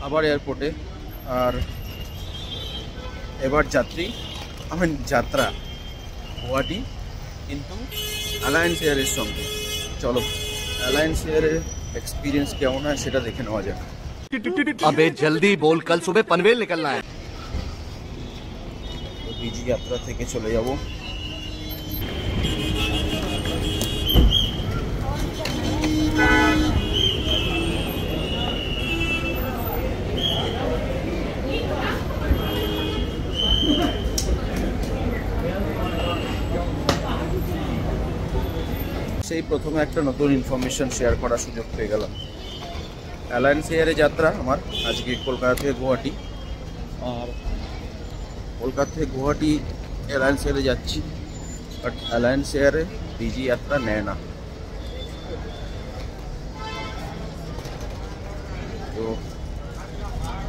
আবার এয়ারপোর্টে। আর এবার যাত্রা গুয়াহাটি, কিন্তু অ্যালায়েন্স এয়ারের সঙ্গে। চলো অ্যালায়েন্স এয়ারের এক্সপিরিয়েন্স কেমন হয় সেটা দেখে নেওয়া যাক। अबे जल्दी बोल, कल सुबह पनवेल निकलना है। তো ডিজি যাত্রা থেকে চলে যাব। সেই প্রথমে একটা নতুন ইনফরমেশন শেয়ার করার সুযোগ পেয়ে গেলাম। অ্যালায়েন্স এয়ারে যাত্রা আমার আজকে কলকাতা থেকে গুয়াহাটি, আর কলকাতা থেকে গুয়াহাটি অ্যালায়েন্স এয়ারে যাচ্ছি, বাট অ্যালায়েন্স এয়ারে ডিজি যাত্রা নেয় না। তো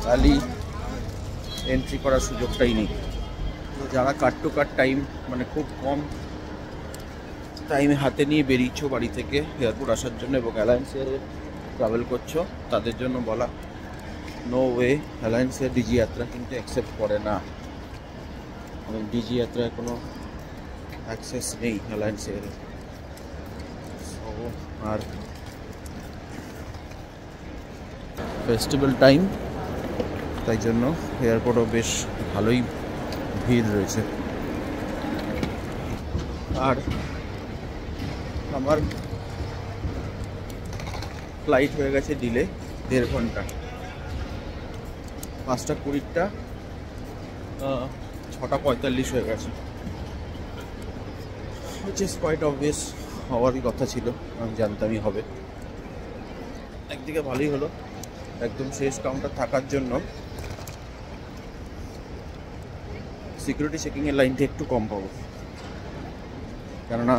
খালি এন্ট্রি করার সুযোগটাই নেই। তো যারা কাট টু কাট টাইম, মানে খুব কম টাইমে হাতে নিয়ে বেরিয়েছো বাড়ি থেকে এয়ারপোর্ট আসার জন্য এবং অ্যালায়েন্স এয়ারে ট্রাভেল করছো, তাদের জন্য বলা, no way, Alliance Air DigiYatra কিন্তু অ্যাকসেপ্ট করে না। এবং ডিজি যাত্রায় কোনো অ্যাক্সেস নেই অ্যালায়েন্স এয়ারে। আর ফেস্টিভ্যাল টাইম, তাই জন্য এয়ারপোর্টও বেশ ভালোই ভিড় রয়েছে। আর আমার ফ্লাইট হয়ে গেছে ডিলে 1.5 ঘন্টা। 5টা 20টা 6:45 হয়ে গেছে, which is quite obvious, হওয়ারই কথা ছিল, আমি জানতামই হবে। একদিকে ভালোই হলো, একদম শেষ কাউন্টার থাকার জন্য সিকিউরিটি চেকিংয়ের লাইনটা একটু কম পাবো, কেননা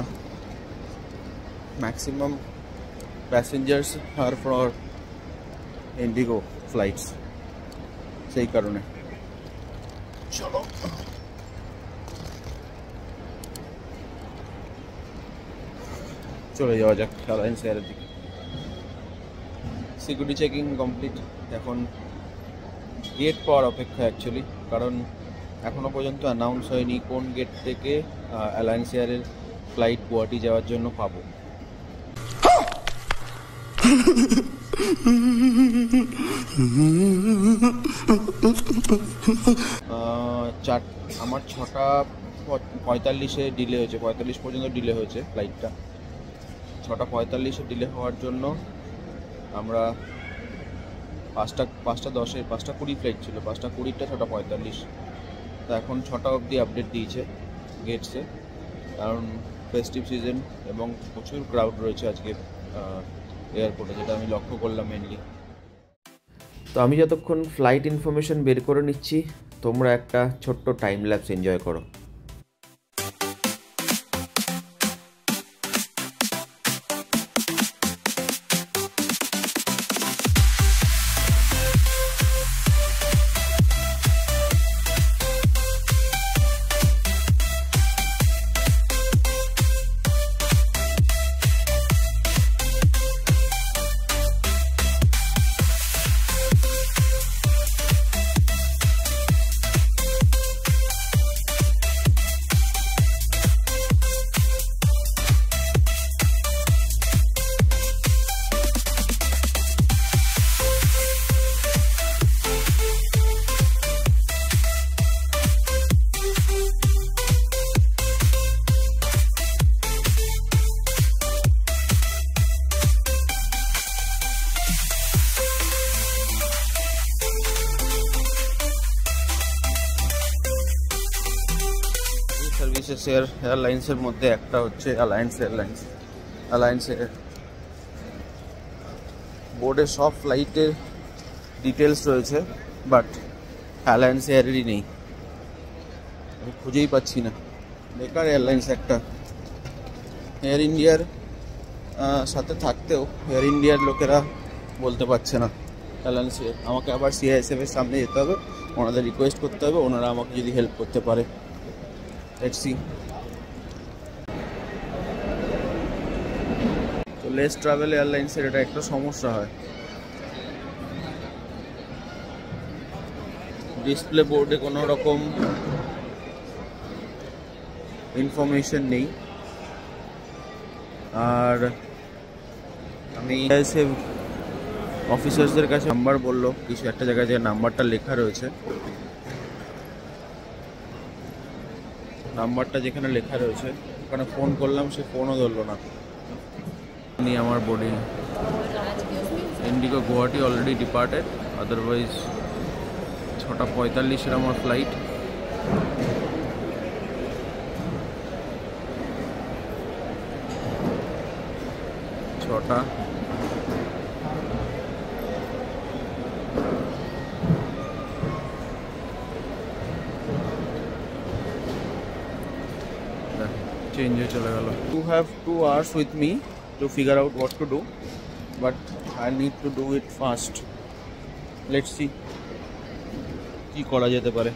maximum passengers are for IndiGo flights, সেই কারণে। চলো চলে যাওয়া যাক অ্যালায়েন্স এয়ারের দিকে। সিকিউরিটি চেকিং কমপ্লিট, এখন গেট পাওয়ার অপেক্ষা অ্যাকচুয়ালি, কারণ এখনও পর্যন্ত অ্যানাউন্স হয়নি কোন গেট থেকে অ্যালায়েন্স এয়ারের ফ্লাইট গুয়াহাটি যাওয়ার জন্য পাবো। আমার 6:45-এ ডিলে হয়েছে, 45 পর্যন্ত ডিলে হয়েছে ফ্লাইটটা। 6:45-এ ডিলে হওয়ার জন্য আমরা 5:10-এ 5:20 ফ্লাইট ছিল, 5:20টা 6:45, তো এখন 6টা অবধি আপডেট দিয়েছে গেটসে, কারণ ফেস্টিভ সিজন এবং প্রচুর ক্রাউড রয়েছে আজকে এয়ারপোর্টে, যেটা আমি লক্ষ্য করলাম মেনলি। তো আমি যতক্ষণ ফ্লাইট ইনফরমেশন বের করে নিচ্ছি, তোমরা একটা ছোট্ট টাইম ল্যাপস এনজয় করো। সার্ভিসেস এয়ারলাইন্সের মধ্যে একটা হচ্ছে অ্যালায়েন্স এয়ারলাইন্স। অ্যালায়েন্সের বোর্ডে সব ফ্লাইটের ডিটেলস রয়েছে, বাট অ্যালায়েন্স এয়ারেরই নেই, আমি খুঁজেই পাচ্ছি না। বেকার এয়ারলাইন্স একটা। এয়ার ইন্ডিয়ার সাথে থাকতেও এয়ার ইন্ডিয়ার লোকেরা বলতে পারছে না অ্যালায়েন্স এয়ার। আমাকে আবার CISF এর সামনে যেতে হবে, ওনাদের রিকোয়েস্ট করতে হবে, ওনারা আমাকে যদি হেল্প করতে পারে। Let's see. তো লেস ট্রাভেল এয়ারলাইন্সের এটা একটা সমস্যা হয়, ডিসপ্লে বোর্ডে কোনো রকম ইনফরমেশন নেই। আর আমি এসে অফিসার্সদের কাছে নাম্বার বললো, কিছু একটা জায়গায় যে নাম্বারটা লেখা রয়েছে, নাম্বারটা যেখানে লেখা রয়েছে ওখানে ফোন করলাম, সে ফোনও ধরলো না। আমার boarding Indigo Guwahati already departed, otherwise 6:45 আমার ফ্লাইট। চেঞ্জ হয়ে চলে গেল। You have 2 hours with me to figure out what to do, but I need to do it fast. Let's see কি করা যেতে পারে।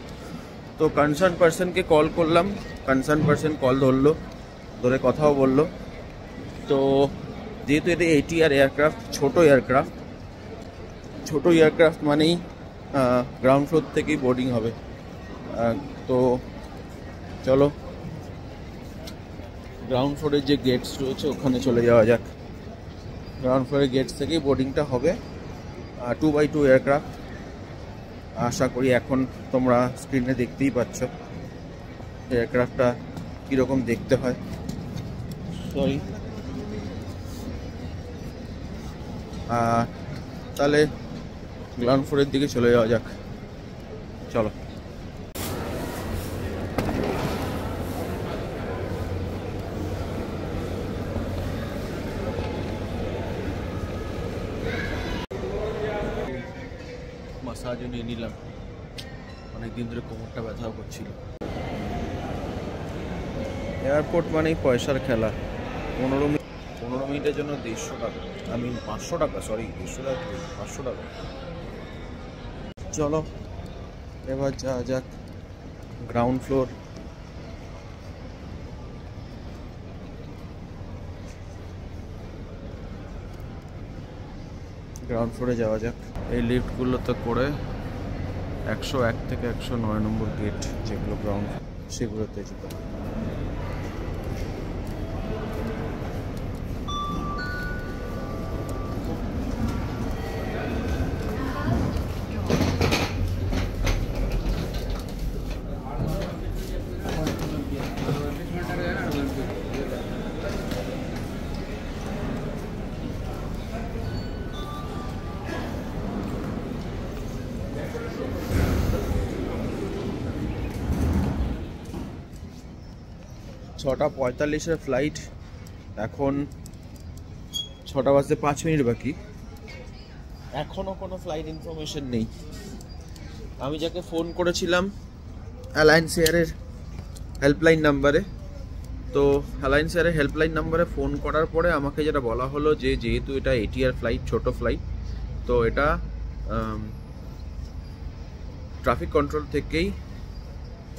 তো কনসার্ন পার্সনকে কল করলাম, কনসার্ন পার্সন কল ধরলো, ধরে কথাও বললো। তো যেহেতু এটা ATR এয়ারক্রাফট, ছোট এয়ারক্রাফট মানেই গ্রাউন্ড ফ্লোর থেকেই বোর্ডিং হবে। তো চলো গ্রাউন্ড ফ্লোরের যে গেটস রয়েছে ওখানে চলে যাওয়া যাক। গ্রাউন্ড ফ্লোরের গেটস থেকেই বোর্ডিংটা হবে। 2x2 এয়ারক্রাফট, আশা করি এখন তোমরা স্ক্রিনে দেখতেই পাচ্ছ এয়ারক্রাফটটা কীরকম দেখতে হয়। সরি, তাহলে গ্রাউন্ড ফ্লোরের দিকে চলে যাওয়া যাক, চলো। মাসাজও নিয়ে নিলাম, অনেকদিন ধরে কোমরটা ব্যথাও করছিল। এয়ারপোর্ট মানেই পয়সার খেলা। 15 মিনিটের জন্য 150 টাকা, আমি 500 টাকা, সরি 150 টাকা, 500 টাকা। চলো এবার যাওয়া যাক গ্রাউন্ড ফ্লোর। গ্রাউন্ড ফ্লোরে যাওয়া যাক। এই লিফটগুলোতে করে 101 থেকে 109 নম্বর গেট যেগুলো গ্রাউন্ড, সেগুলোতে যেতে হবে। ছটা 45-এর ফ্লাইট, এখন 6:05 বাকি, এখনও কোনো ফ্লাইট ইনফরমেশন নেই। আমি যাকে ফোন করেছিলাম অ্যালায়েন্স এয়ারের হেল্পলাইন নাম্বারে, তো অ্যালায়েন্স এয়ারের হেল্পলাইন নাম্বারে ফোন করার পরে আমাকে যেটা বলা হলো যে যেহেতু এটা ATR ফ্লাইট, ছোট ফ্লাইট, তো এটা ট্রাফিক কন্ট্রোল থেকেই,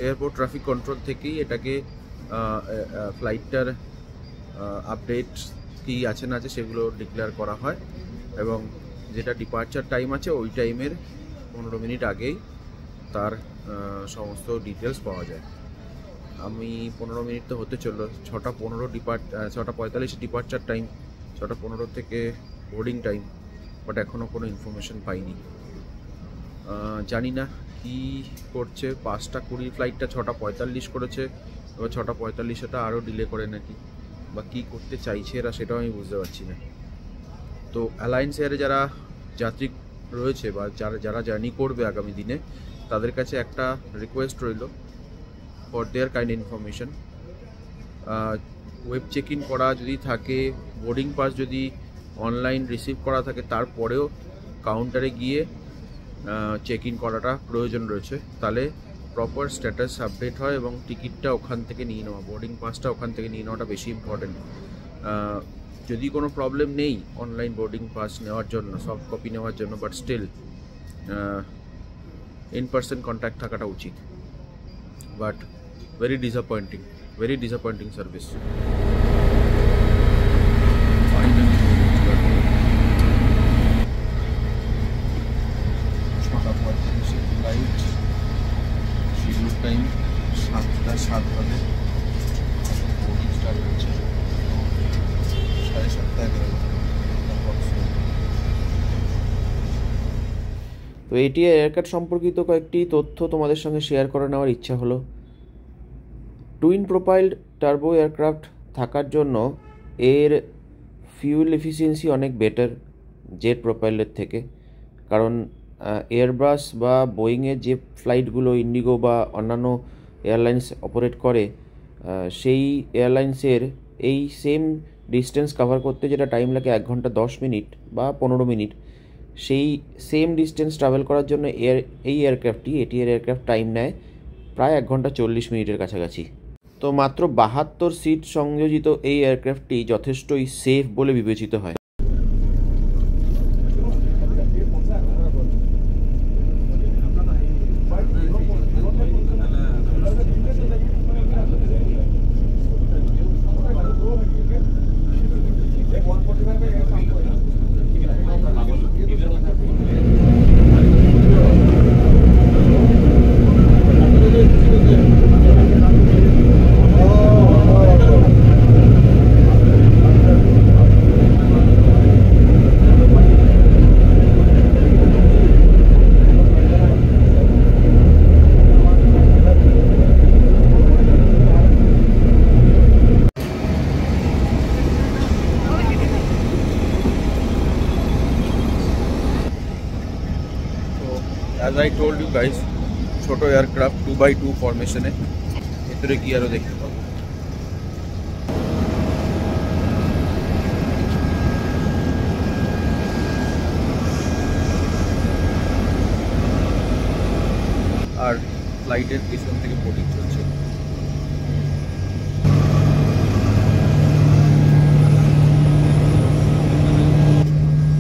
এয়ারপোর্ট ট্রাফিক কন্ট্রোল থেকেই এটাকে ফ্লাইটটার আপডেট কী আছে না আছে সেগুলো ডিক্লেয়ার করা হয়, এবং যেটা ডিপার্চার টাইম আছে ওই টাইমের 15 মিনিট আগেই তার সমস্ত ডিটেলস পাওয়া যায়। আমি 15 মিনিট তো হতে চললো, 6:45 ডিপার্চার টাইম, 6:15 থেকে বোর্ডিং টাইম, বাট এখনও কোনো ইনফরমেশন পাইনি। জানি না কি করছে। 5:20 ফ্লাইটটা 6:45 করেছে, এবার 6:45-এটা আরও ডিলে করে নাকি, বা কী করতে চাইছে এরা সেটাও আমি বুঝতে পারছি না। তো অ্যালায়েন্স এয়ারে যারা যাত্রী রয়েছে বা যারা জার্নি করবে আগামী দিনে, তাদের কাছে একটা রিকোয়েস্ট রইল for their kind information. Web check in করা যদি থাকে, বোর্ডিং পাস যদি অনলাইন রিসিভ করা থাকে, তারপরেও কাউন্টারে গিয়ে চেক ইন করাটা প্রয়োজন রয়েছে, তাহলে প্রপার স্ট্যাটাস আপডেট হয় এবং টিকিটটা ওখান থেকে নিয়ে নেওয়া, বোর্ডিং পাসটা ওখান থেকে নিয়ে নেওয়াটা বেশি ইম্পর্টেন্ট। যদি কোনো প্রবলেম নেই অনলাইন বোর্ডিং পাস নেওয়ার জন্য, সফট কপি নেওয়ার জন্য, but still in person contact থাকাটা উচিত। But very disappointing service. Flight বেরিয়ের টাইম 7:07 বাজে, বোর্ডিং স্টার্ট হচ্ছে 7:30 তো এটিআর এয়ারক্রাফট সম্পর্কিত কয়েকটি তথ্য তোমাদের সঙ্গে শেয়ার করে নেওয়ার ইচ্ছা হলো। টুইন প্রোপাইলড টার্বো এয়ারক্রাফট থাকার জন্য এর ফিউল এফিসিয়েন্সি অনেক বেটার জেট প্রোপাইলের থেকে, কারণ এয়ারবাস বা বোয়িংয়ের যে ফ্লাইটগুলো ইন্ডিগো বা অন্যান্য এয়ারলাইন্স অপারেট করে, সেই এয়ারলাইন্সের এই সেম ডিস্টেন্স কভার করতে যেটা টাইম লাগে 1 ঘন্টা 10 মিনিট বা 15 মিনিট, সেই সেম ডিস্টেন্স ট্রাভেল করার জন্য এই এয়ারক্রাফটটি এটিআর এয়ারক্রাফট টাইম নেয় প্রায় 1 ঘন্টা 40 মিনিটের কাছাকাছি। তো মাত্র 72 সিট সংযোজিত এই এয়ারক্রাফটটি যথেষ্টই সেফ বলে বিবেচিত হয়। As I told you guys, ছোটো এয়ারক্রাফট 2x2 ফরমেশনে, ভেতরে কি আরও দেখতে পাবো। আর ফ্লাইটের পেছন থেকে বোর্ডিং চলছে।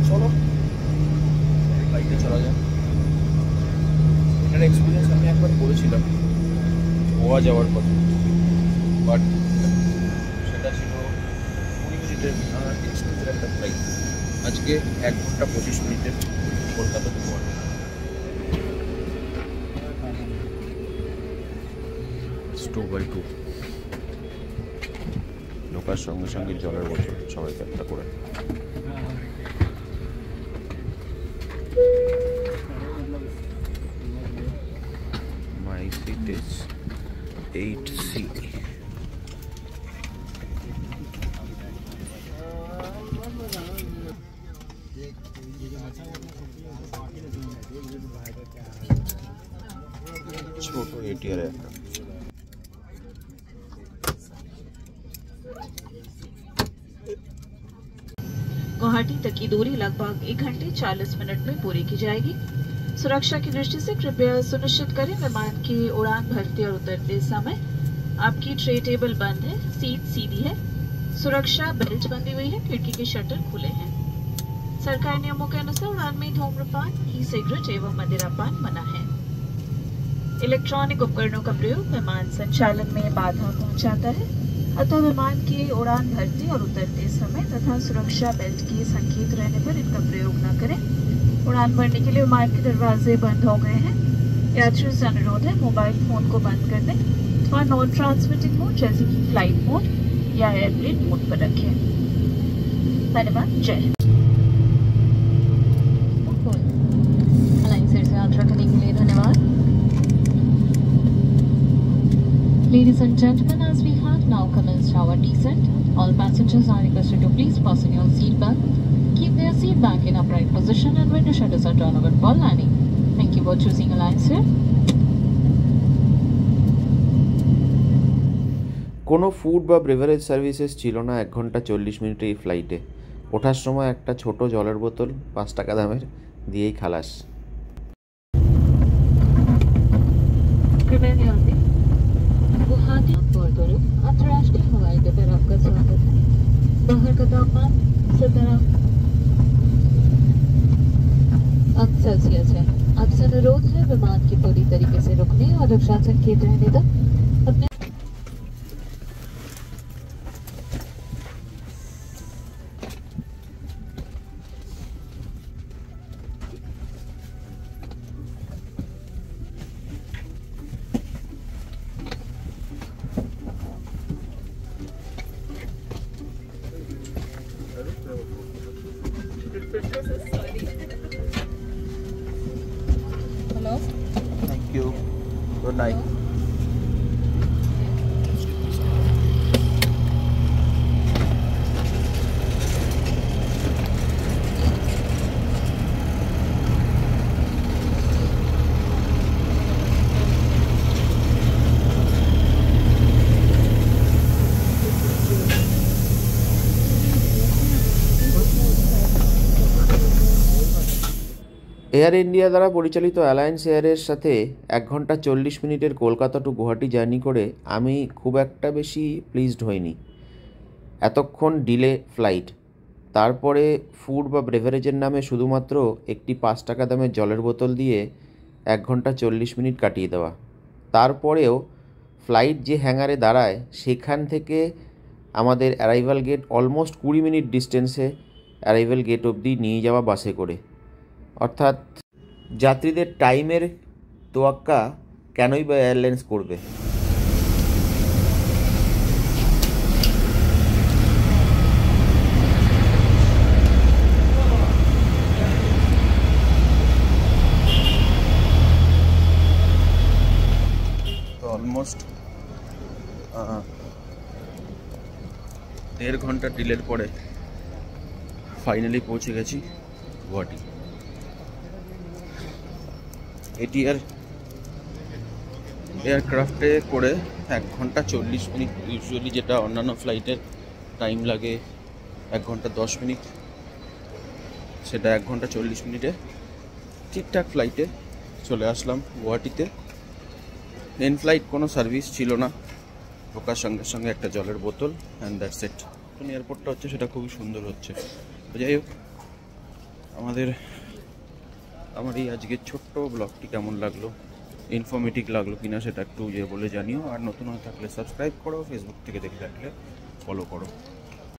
চলো ফ্লাইটে চলা যায়। এটার এক্সপিরিয়েন্স আমি একবার করেছিলাম গোয়া যাওয়ার পথে, বাট সেটা ছিল 20 মিনিটের এক্সপিরিয়েন্সের একটা ফ্লাইট। আজকে 1 ঘন্টা 25 মিনিটের কলকাতা টু গোয়া। 2x2 ঢোকার সঙ্গে সঙ্গে জলের বোতল সবাইকে একটা করে। My seat is 8C. छोटो एटीआर एयरक्राफ्ट। गुवाहाटी तक की दूरी लगभग 1 घंटे 40 मिनट में पूरी की जाएगी। सुरक्षा की दृष्टि से कृपया सुनिश्चित करें विमान की उड़ान भरते और उतरते समय आपकी ट्रे टेबल बंद है, सीट सीधी है, सुरक्षा बेल्ट बंधी हुई है, खिड़की के शटर खुले हैं। सरकारी नियमों के अनुसार उड़ान में धूम्रपान, ई सिगरेट एवं मदिरापान मना है। इलेक्ट्रॉनिक उपकरणों का प्रयोग विमान संचालन में बाधा पहुंचाता है, अतः विमान की उड़ान भरते और उतरते समय तथा सुरक्षा बेल्ट के संकेत रहने पर इनका प्रयोग न करें। उड़ान भरने के लिए विमान के दरवाजे बंद हो गए हैं। यात्रियों से अनुरोध है मोबाइल फोन को बंद कर दें और नॉन ट्रांसमिटिंग मोड जैसे कि फ्लाइट मोड या एयरप्लेन मोड पर रखें। धन्यवाद। जय हिंद। अलायंस एयर से यात्रा करने के लिए धन्यवाद। Ladies and gentlemen, as we have now commenced our descent, all passengers are requested to please fasten your seat belt, keep their seat back in upright position, and window shutters are turned open for landing. Thank you for choosing Alliance Air. কোনো food বা beverage services ছিল না 1 ঘন্টা 40 মিনিটের এই ফ্লাইটে। ওঠার সময় একটা ছোট জলের বোতল 5 টাকা দামের দিয়েই খালাস। गुवाहाटी अंतर्राष्ट्रीय हवाई अड्डे पर आपका स्वागत है। बाहर का तापमान 17 अंक सेल्सियस है। आपसे अनुरोध है विमान की पूरी तरीके से रुकने और रक्षा संकेत रहने तक अपने you, good night. Air India দ্বারা পরিচালিত অ্যালায়েন্স এয়ারের সাথে 1 ঘন্টা 40 মিনিটের কলকাতা টু গুয়াহাটি জার্নি করে আমি খুব একটা বেশি প্লিজড হইনি। এতক্ষণ ডিলে ফ্লাইট, তারপরে ফুড বা ব্রেভারেজের নামে শুধুমাত্র একটি 5 টাকা দামের জলের বোতল দিয়ে 1 ঘন্টা 40 মিনিট কাটিয়ে দেওয়া, তারপরেও ফ্লাইট যে হ্যাঙ্গারে দাঁড়ায় সেখান থেকে আমাদের অ্যারাইভাল গেট অলমোস্ট 20 মিনিট ডিস্টেন্সে অ্যারাইভাল গেট অবধি নিয়ে যাওয়া বাসে করে। অর্থাৎ যাত্রীদের টাইমের তোয়াক্কা কেনই বা এয়ারলাইন্স করবে? তো অলমোস্ট 1.5 ঘন্টা ডিলের পরে ফাইনালি পৌঁছে গেছি গুয়াহাটি। এটিআর এয়ারক্রাফটে করে 1 ঘন্টা 40 মিনিট, ইউজুয়ালি যেটা অন্যান্য ফ্লাইটের টাইম লাগে 1 ঘন্টা 10 মিনিট, সেটা 1 ঘন্টা 40 মিনিটে ঠিকঠাক ফ্লাইটে চলে আসলাম গুয়াহাটিতে। মেন ফ্লাইট কোনো সার্ভিস ছিল না, ঢোকার সঙ্গে সঙ্গে একটা জলের বোতল অ্যান্ড দ্যাটস ইট। এখন এয়ারপোর্টটা হচ্ছে সেটা খুবই সুন্দর হচ্ছে। যাই হোক, আমার এই আজকের ছোট্ট ব্লগটি কেমন লাগলো, ইনফরমেটিভ লাগলো কিনা সেটা একটু বলে জানিও। আর নতুন হয়ে থাকলে সাবস্ক্রাইব করো, ফেসবুক থেকে দেখে থাকলে ফলো করো।